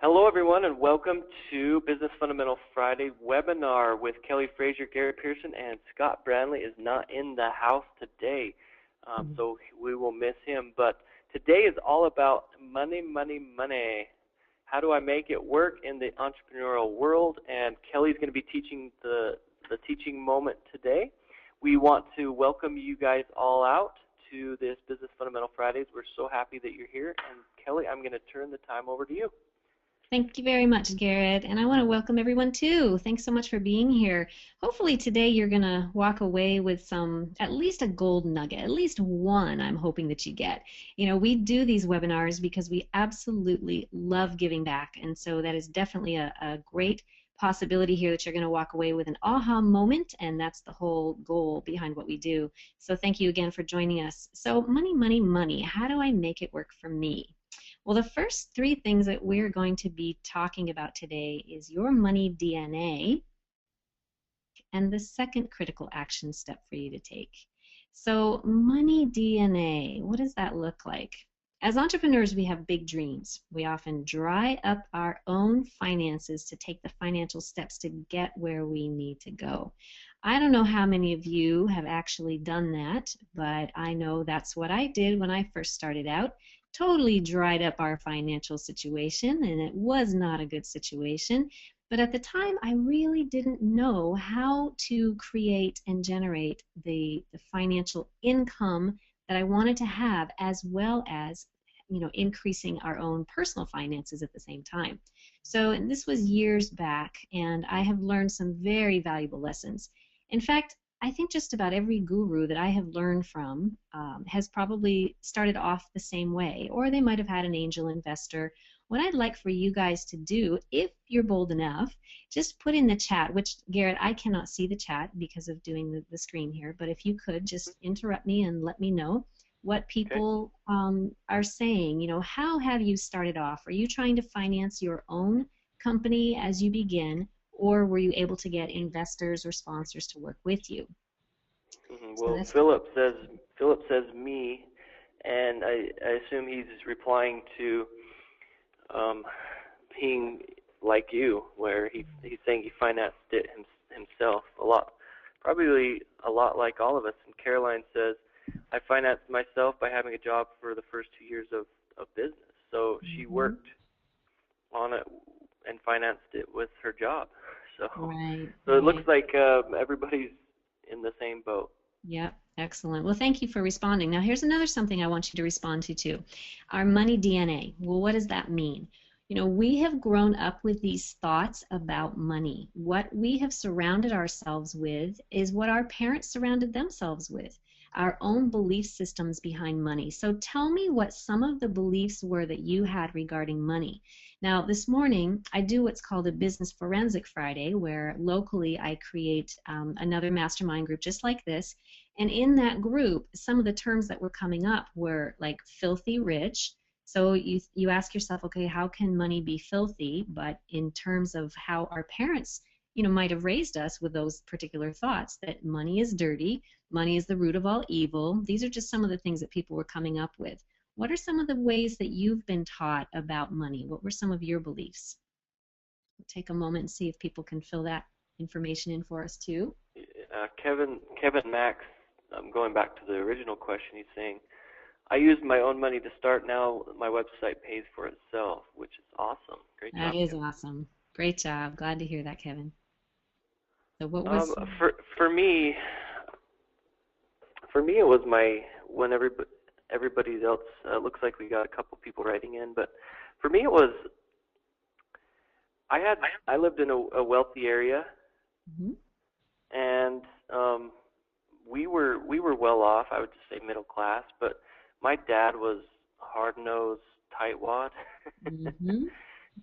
Hello, everyone, and welcome to Business Fundamental Friday webinar with Kelly Frazier, Garrett Pearson, and Scott Branley is not in the house today, so we will miss him. But today is all about money, money, money. How do I make it work in the entrepreneurial world? And Kelly's going to be teaching the teaching moment today. We want to welcome you guys all out to this Business Fundamental Fridays. We're so happy that you're here. And Kelly, I'm going to turn the time over to you. Thank you very much, Garrett, and I want to welcome everyone too. Thanks so much for being here. Hopefully today you're going to walk away with at least a gold nugget, at least one I'm hoping that you get. You know, we do these webinars because we absolutely love giving back, and so that is definitely a great possibility here that you're going to walk away with an aha moment, and that's the whole goal behind what we do. So thank you again for joining us. So money, money, money, how do I make it work for me? Well, the first three things that we're going to be talking about today is your money DNA and the second critical action step for you to take. So money DNA, what does that look like? As entrepreneurs, we have big dreams. We often dry up our own finances to take the financial steps to get where we need to go. I don't know how many of you have actually done that, but I know that's what I did when I first started out. Totally dried up our financial situation, and it was not a good situation. But at the time, I really didn't know how to create and generate the financial income that I wanted to have, as well as, you know, increasing our own personal finances at the same time. So and this was years back, and I have learned some very valuable lessons. In fact, I think just about every guru that I have learned from has probably started off the same way, or they might have had an angel investor. What I'd like for you guys to do, if you're bold enough, just put in the chat, which, Garrett, I cannot see the chat because of doing the screen here, but if you could just interrupt me and let me know what people are saying. You know, how have you started off? Are you trying to finance your own company as you begin? Or were you able to get investors or sponsors to work with you? Well, Philip says me, and I assume he's replying to being like you, where he's saying he financed it himself probably a lot like all of us. And Caroline says, I financed myself by having a job for the first 2 years of business. So she worked on it and financed it with her job. So it looks like everybody's in the same boat. Yep, excellent. Well, thank you for responding. Now, here's another something I want you to respond to too. Our money DNA. Well, what does that mean? You know, we have grown up with these thoughts about money. What we have surrounded ourselves with is what our parents surrounded themselves with, our own belief systems behind money. So tell me what some of the beliefs were that you had regarding money. Now, this morning, I do what's called a Business Forensic Friday, where locally I create another mastermind group just like this. And in that group, some of the terms that were coming up were like filthy rich. So you ask yourself, okay, how can money be filthy? But in terms of how our parents, you know, might have raised us with those particular thoughts that money is dirty, money is the root of all evil. These are just some of the things that people were coming up with. What are some of the ways that you've been taught about money? What were some of your beliefs? We'll take a moment and see if people can fill that information in for us too. Kevin Max, going back to the original question, he's saying, I used my own money to start. Now my website pays for itself, which is awesome. Great job. That is awesome. Great job. Glad to hear that, Kevin. So what was for me it was when everybody else looks like we got a couple people writing in, but for me it was I lived in a wealthy area, and we were well off. I would just say middle class, but my dad was hard-nosed tightwad.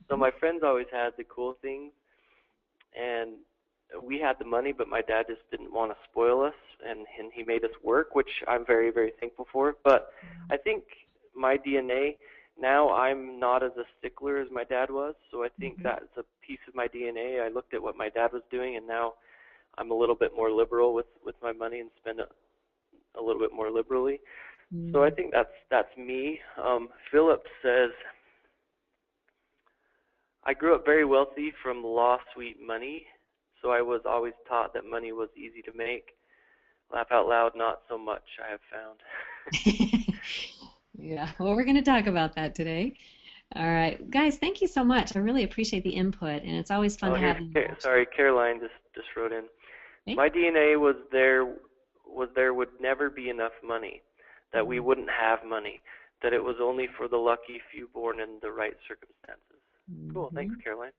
So my friends always had the cool things, and we had the money, but my dad just didn't want to spoil us, and he made us work, which I'm very, very thankful for. But I think my DNA, now I'm not as a stickler as my dad was, so I think that's a piece of my DNA. I looked at what my dad was doing, and now I'm a little bit more liberal with my money and spend it a little bit more liberally. So I think that's me. Philip says, I grew up very wealthy from Law Suite money, so I was always taught that money was easy to make. Laugh out loud, not so much, I have found. Yeah, well, we're going to talk about that today. All right, guys, thank you so much. I really appreciate the input, and it's always fun Oh, to have here, the interaction. sorry, Caroline just wrote in. Okay? My DNA was there would never be enough money, that we wouldn't have money, that it was only for the lucky few born in the right circumstances. Cool, thanks, Caroline.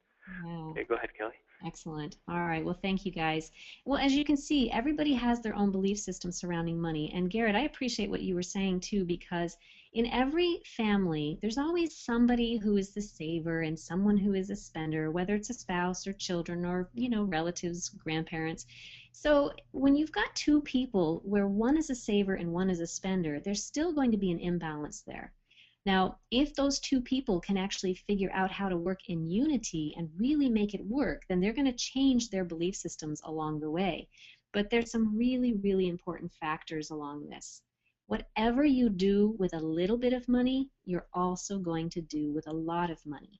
Yeah. Okay, go ahead, Kelly. Excellent. All right. Well, thank you guys. Well, as you can see, everybody has their own belief system surrounding money. And Garrett, I appreciate what you were saying too, because in every family, there's always somebody who is the saver and someone who is a spender, whether it's a spouse or children or, relatives, grandparents. So when you've got two people where one is a saver and one is a spender, there's still going to be an imbalance there. Now, if those two people can actually figure out how to work in unity and really make it work, then they're going to change their belief systems along the way. But there's some really, really important factors along this. Whatever you do with a little bit of money, you're also going to do with a lot of money.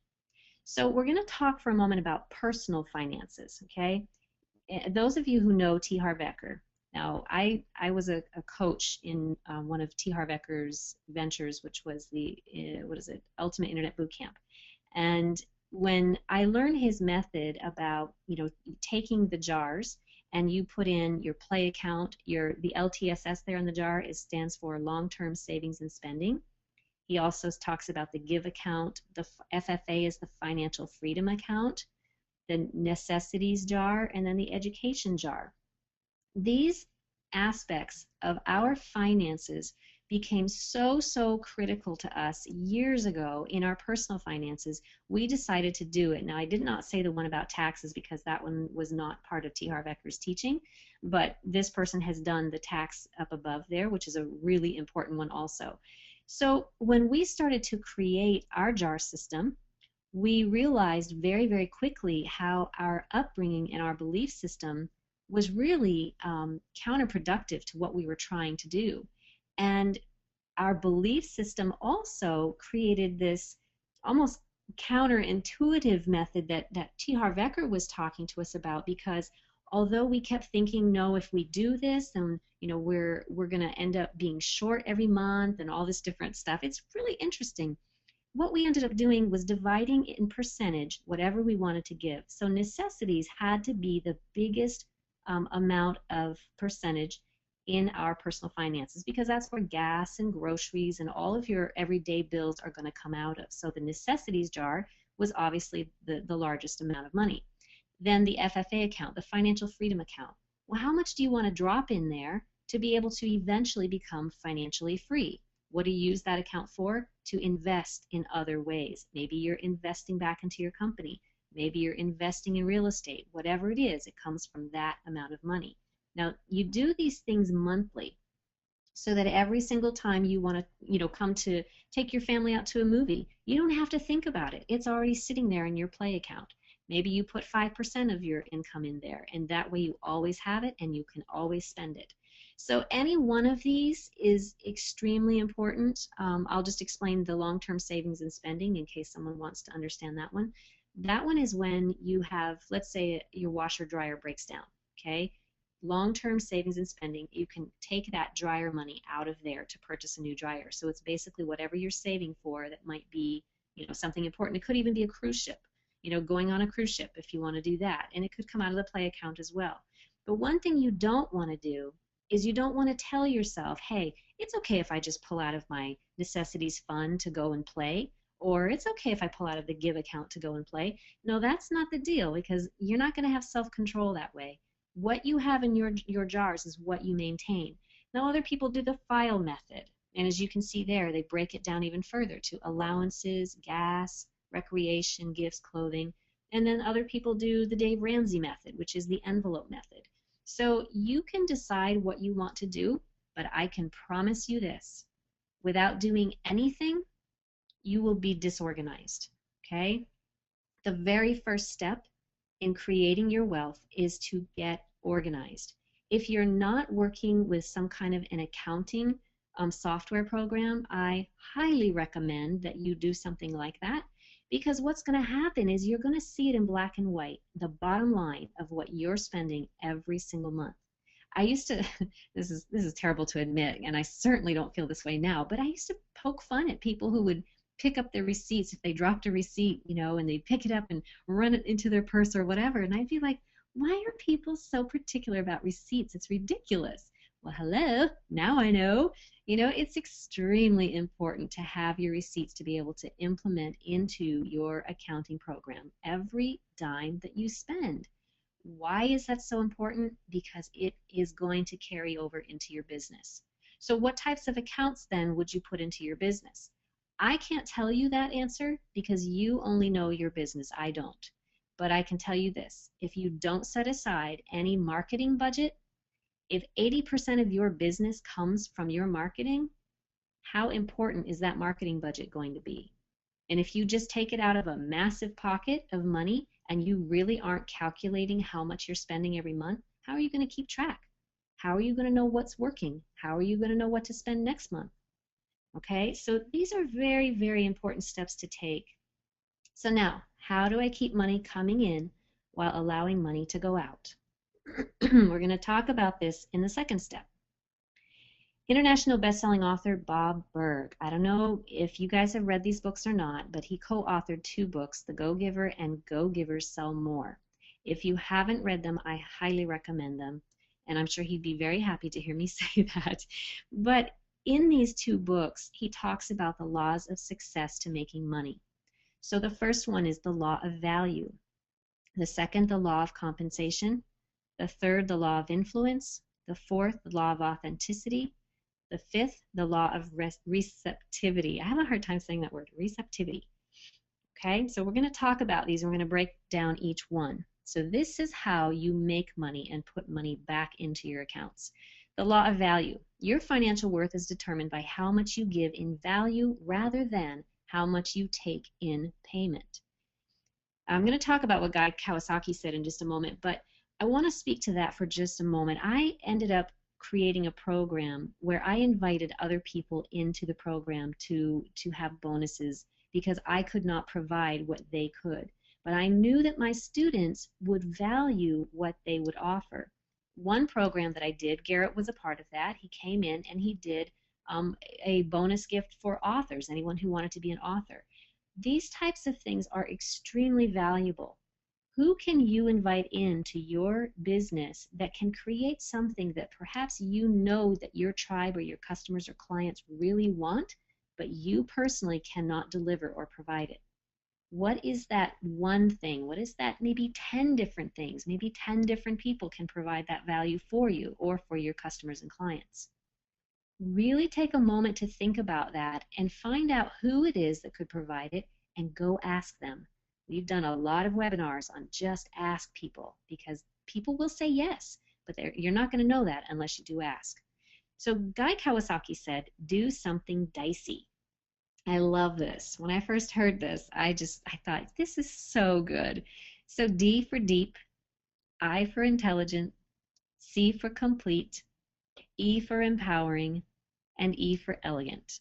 So we're going to talk for a moment about personal finances, okay? Those of you who know T. Harv Eker, now I was a coach in one of T. Harv Eker's ventures, which was the Ultimate Internet Bootcamp, and when I learned his method about taking the jars and you put in your play account, the LTSS there in the jar stands for long-term savings and spending. He also talks about the give account. The FFA is the financial freedom account, the necessities jar, and then the education jar. These aspects of our finances became so critical to us years ago in our personal finances. We decided to do it. Now, I did not say the one about taxes because that one was not part of T. Harv Eker's teaching, but this person has done the tax up above there, which is a really important one also. So when we started to create our jar system, we realized very quickly how our upbringing and our belief system was really counterproductive to what we were trying to do. And our belief system also created this almost counterintuitive method that T. Harv Eker was talking to us about, because although we kept thinking, no, if we do this, then we're going to end up being short every month and all this different stuff. It's really interesting. What we ended up doing was dividing in percentage whatever we wanted to give. So necessities had to be the biggest amount of percentage in our personal finances, because that's where gas and groceries and all of your everyday bills are going to come out of. So the necessities jar was obviously the largest amount of money. Then the FFA account, the financial freedom account. Well, how much do you want to drop in there to be able to eventually become financially free? What do you use that account for? To invest in other ways. Maybe you're investing back into your company. Maybe you're investing in real estate. Whatever it is, it comes from that amount of money. Now, you do these things monthly so that every single time you want to, come to take your family out to a movie, you don't have to think about it. It's already sitting there in your play account. Maybe you put 5% of your income in there, and that way you always have it and you can always spend it. So any one of these is extremely important. I'll just explain the long-term savings and spending in case someone wants to understand that one. That one is when you have, let's say your washer dryer breaks down, okay? Long-term savings and spending, you can take that dryer money out of there to purchase a new dryer. So it's basically whatever you're saving for that might be, something important. It could even be a cruise ship, going on a cruise ship if you want to do that. And it could come out of the play account as well. But one thing you don't want to do is you don't want to tell yourself, hey, it's okay if I just pull out of my necessities fund to go and play, or it's okay if I pull out of the give account to go and play. No, that's not the deal, because you're not going to have self-control that way. What you have in your jars is what you maintain. Now, other people do the file method, and as you can see there, they break it down even further to allowances, gas, recreation, gifts, clothing, and then other people do the Dave Ramsey method, which is the envelope method. So you can decide what you want to do, but I can promise you this: without doing anything, you will be disorganized, okay? The very first step in creating your wealth is to get organized. If you're not working with some kind of an accounting software program, I highly recommend that you do something like that, Because what's going to happen is you're going to see it in black and white, the bottom line of what you're spending every single month. I used to, this is terrible to admit, and I certainly don't feel this way now, but I used to poke fun at people who would pick up their receipts if they dropped a receipt, and they'd pick it up and run it into their purse or whatever. And I'd be like, why are people so particular about receipts? It's ridiculous. Well, hello, now I know. It's extremely important to have your receipts to be able to implement into your accounting program every dime that you spend. Why is that so important? Because it is going to carry over into your business. So what types of accounts then would you put into your business? I can't tell you that answer because you only know your business. I don't. But I can tell you this. If you don't set aside any marketing budget, if 80% of your business comes from your marketing, how important is that marketing budget going to be? And if you just take it out of a massive pocket of money and you really aren't calculating how much you're spending every month, how are you going to keep track? How are you going to know what's working? How are you going to know what to spend next month? Okay, so these are very, very important steps to take. So now, how do I keep money coming in while allowing money to go out? We're going to talk about this in the second step. International best-selling author Bob Berg. I don't know if you guys have read these books or not, but he co-authored 2 books, The Go-Giver and Go-Givers Sell More. If you haven't read them, I highly recommend them, and I'm sure he'd be very happy to hear me say that. But in these 2 books, he talks about the laws of success to making money. So the first one is the law of value. The second, the law of compensation. The third, the law of influence. The fourth, the law of authenticity. The fifth, the law of receptivity. I have a hard time saying that word, receptivity. Okay, so we're going to talk about these. We're going to break down each one. So this is how you make money and put money back into your accounts. The law of value. Your financial worth is determined by how much you give in value rather than how much you take in payment. I'm going to talk about what Guy Kawasaki said in just a moment, but I want to speak to that for just a moment. I ended up creating a program where I invited other people into the program to have bonuses because I could not provide what they could. But I knew that my students would value what they would offer. One program that I did, Garrett was a part of that. He came in and he did a bonus gift for authors, anyone who wanted to be an author. These types of things are extremely valuable. Who can you invite into your business that can create something that perhaps you know that your tribe or your customers or clients really want, but you personally cannot deliver or provide it? What is that one thing? What is that maybe 10 different things? Maybe 10 different people can provide that value for you or for your customers and clients. Really take a moment to think about that and find out who it is that could provide it and go ask them. We've done a lot of webinars on just ask people because people will say yes, but you're not going to know that unless you do ask. So Guy Kawasaki said, do something dicey. I love this. When I first heard this, I thought, this is so good. So D for deep, I for intelligent, C for complete, E for empowering, and E for elegant.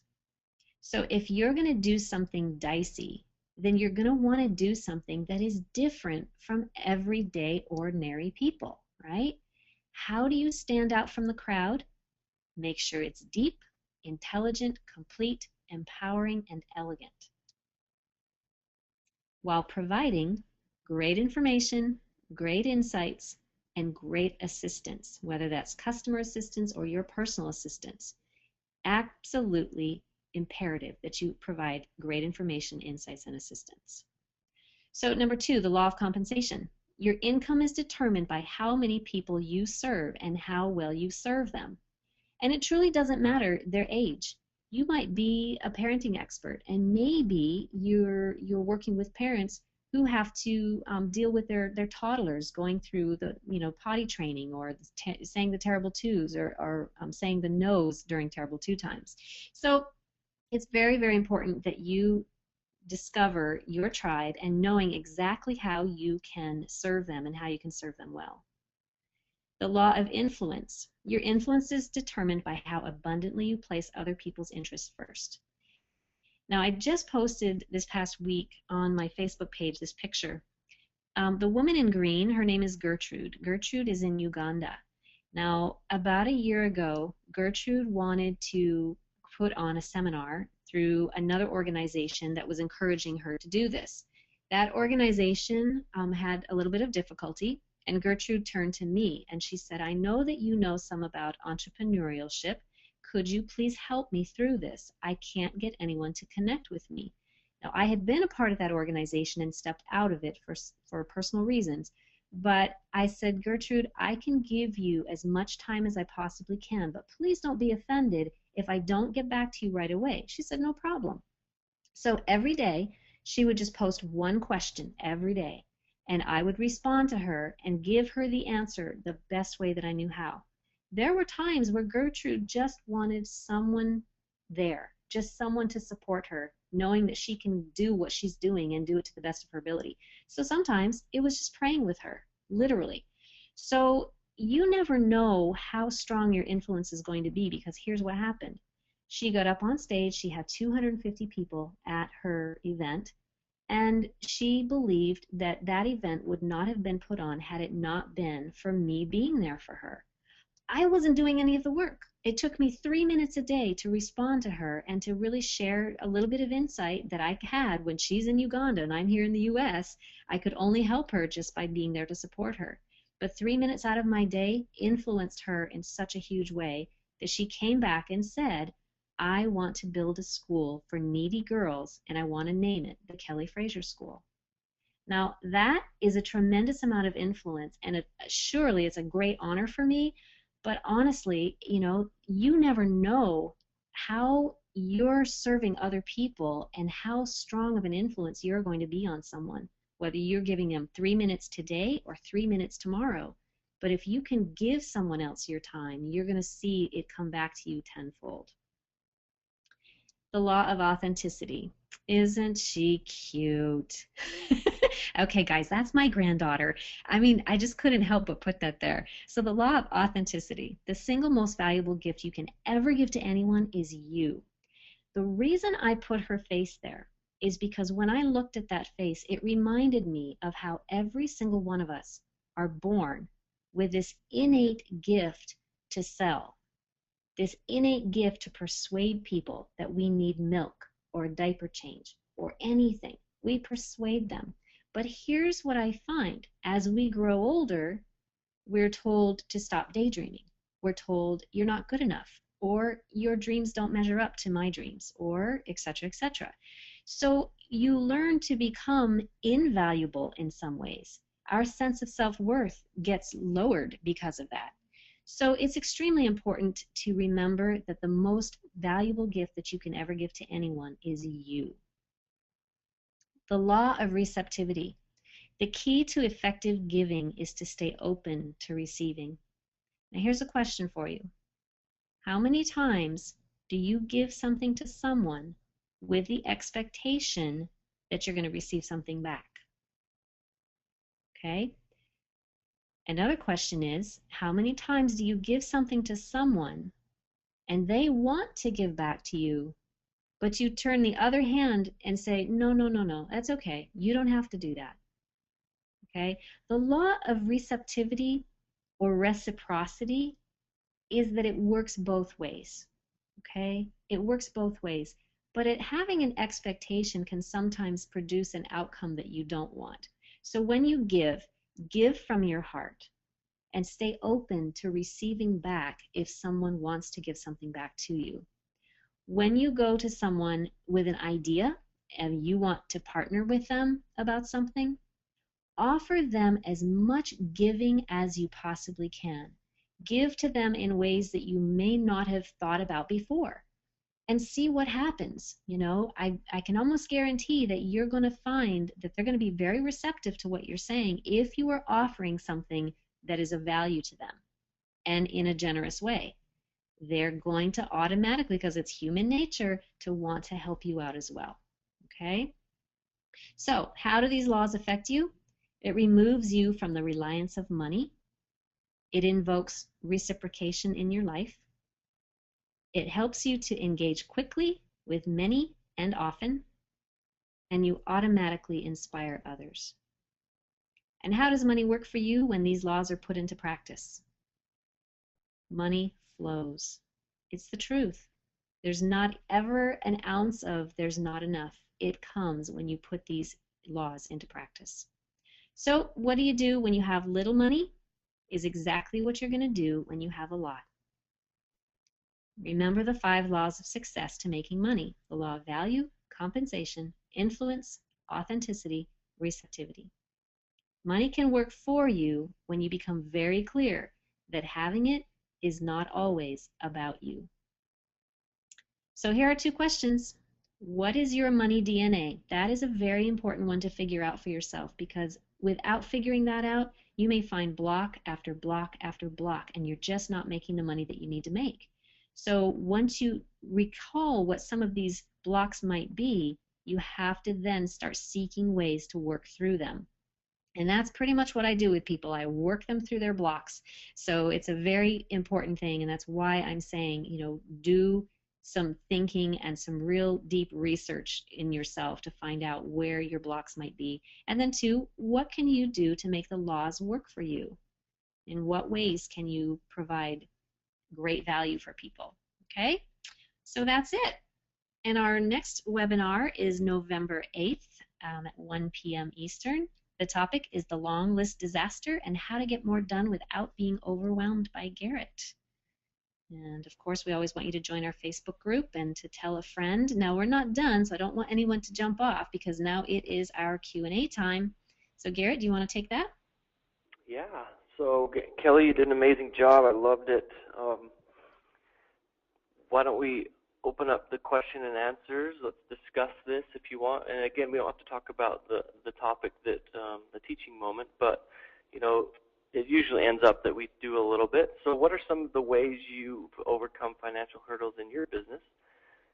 So if you're going to do something dicey, then you're going to want to do something that is different from everyday ordinary people, right? How do you stand out from the crowd? Make sure it's deep, intelligent, complete, empowering, and elegant, while providing great information, great insights, and great assistance, whether that's customer assistance or your personal assistance. Absolutely imperative that you provide great information, insights, and assistance. So number 2, the law of compensation. Your income is determined by how many people you serve and how well you serve them. And it truly doesn't matter their age. You might be a parenting expert, and maybe you're working with parents who have to deal with their toddlers going through the potty training or saying the terrible twos or saying the no's during terrible two times. So it's very, very important that you discover your tribe and knowing exactly how you can serve them and how you can serve them well. The law of influence. Your influence is determined by how abundantly you place other people's interests first. Now, I just posted this past week on my Facebook page this picture. The woman in green, her name is Gertrude. Gertrude is in Uganda. Now, about a year ago, Gertrude wanted to put on a seminar through another organization that was encouraging her to do this. That organization had a little bit of difficulty, and Gertrude turned to me and she said, I know that you know some about entrepreneurship. Could you please help me through this? I can't get anyone to connect with me. Now, I had been a part of that organization and stepped out of it for personal reasons, but I said, Gertrude, I can give you as much time as I possibly can, but please don't be offended if I don't get back to you right away. She said, no problem. So every day, she would just post one question every day, and I would respond to her and give her the answer the best way that I knew how. There were times where Gertrude just wanted someone there, just someone to support her, knowing that she can do what she's doing and do it to the best of her ability. So sometimes it was just praying with her, literally. So you never know how strong your influence is going to be, because here's what happened. She got up on stage, she had 250 people at her event, and she believed that that event would not have been put on had it not been for me being there for her. I wasn't doing any of the work. It took me 3 minutes a day to respond to her and to really share a little bit of insight that I had when she's in Uganda and I'm here in the US. I could only help her just by being there to support her. But 3 minutes out of my day influenced her in such a huge way that she came back and said, I want to build a school for needy girls and I want to name it the Kelly Fraser School. Now, that is a tremendous amount of influence, and surely it's a great honor for me. But honestly, you never know how you're serving other people and how strong of an influence you're going to be on someone, whether you're giving them 3 minutes today or 3 minutes tomorrow. But if you can give someone else your time, you're going to see it come back to you tenfold. The law of authenticity. Isn't she cute? Okay, guys, that's my granddaughter. I mean, I just couldn't help but put that there. So the law of authenticity, the single most valuable gift you can ever give to anyone is you. The reason I put her face there is because when I looked at that face, it reminded me of how every single one of us are born with this innate gift to sell, this innate gift to persuade people that we need milk or a diaper change or anything. We persuade them. But here's what I find. As we grow older, we're told to stop daydreaming. We're told you're not good enough, or your dreams don't measure up to my dreams, or etc., etc. So you learn to become invaluable in some ways. Our sense of self-worth gets lowered because of that. So it's extremely important to remember that the most valuable gift that you can ever give to anyone is you. The law of receptivity. The key to effective giving is to stay open to receiving. Now here's a question for you. How many times do you give something to someone with the expectation that you're going to receive something back? Okay? Another question is, how many times do you give something to someone and they want to give back to you, but you turn the other hand and say, no, no, no, no, that's okay. You don't have to do that. Okay? The law of receptivity or reciprocity is that it works both ways. Okay? It works both ways. But having an expectation can sometimes produce an outcome that you don't want. So when you give from your heart and stay open to receiving back if someone wants to give something back to you. When you go to someone with an idea and you want to partner with them about something, offer them as much giving as you possibly can. Give to them in ways that you may not have thought about before and see what happens. I can almost guarantee that you're going to find that they're going to be very receptive to what you're saying if you are offering something that is of value to them and in a generous way. They're going to automatically, because it's human nature, to want to help you out as well. Okay? So how do these laws affect you? It removes you from the reliance of money. It invokes reciprocation in your life. It helps you to engage quickly with many and often, and you automatically inspire others. And how does money work for you when these laws are put into practice? Money flows. It's the truth. There's not ever an ounce of there's not enough. It comes when you put these laws into practice. So what do you do when you have little money? Is exactly what you're going to do when you have a lot. Remember the 5 laws of success to making money: the law of value, compensation, influence, authenticity, receptivity. Money can work for you when you become very clear that having it is not always about you. So here are 2 questions. What is your money DNA? That is a very important one to figure out for yourself, because without figuring that out, you may find block after block after block, and you're just not making the money that you need to make. So once you recall what some of these blocks might be, you have to then start seeking ways to work through them. And that's pretty much what I do with people. I work them through their blocks. So it's a very important thing, and that's why I'm saying, do some thinking and some real deep research in yourself to find out where your blocks might be. And then 2, what can you do to make the laws work for you? In what ways can you provide great value for people? Okay, so that's it. And our next webinar is November 8th at 1 p.m. Eastern. The topic is the long list disaster and how to get more done without being overwhelmed by Garrett. And of course, we always want you to join our Facebook group and to tell a friend. Now we're not done, so I don't want anyone to jump off, because now it is our Q&A time. So Garrett, do you want to take that? Yeah. So Kelly, you did an amazing job. I loved it. Why don't we open up the question and answers? Let's discuss this if you want. And again, we don't have to talk about the topic that the teaching moment, but it usually ends up that we do a little bit. So what are some of the ways you've overcome financial hurdles in your business?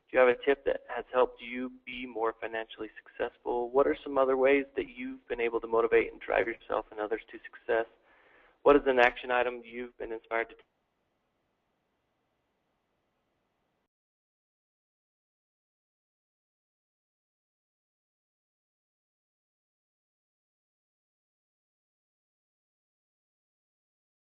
Do you have a tip that has helped you be more financially successful? What are some other ways that you've been able to motivate and drive yourself and others to success? What is an action item you've been inspired to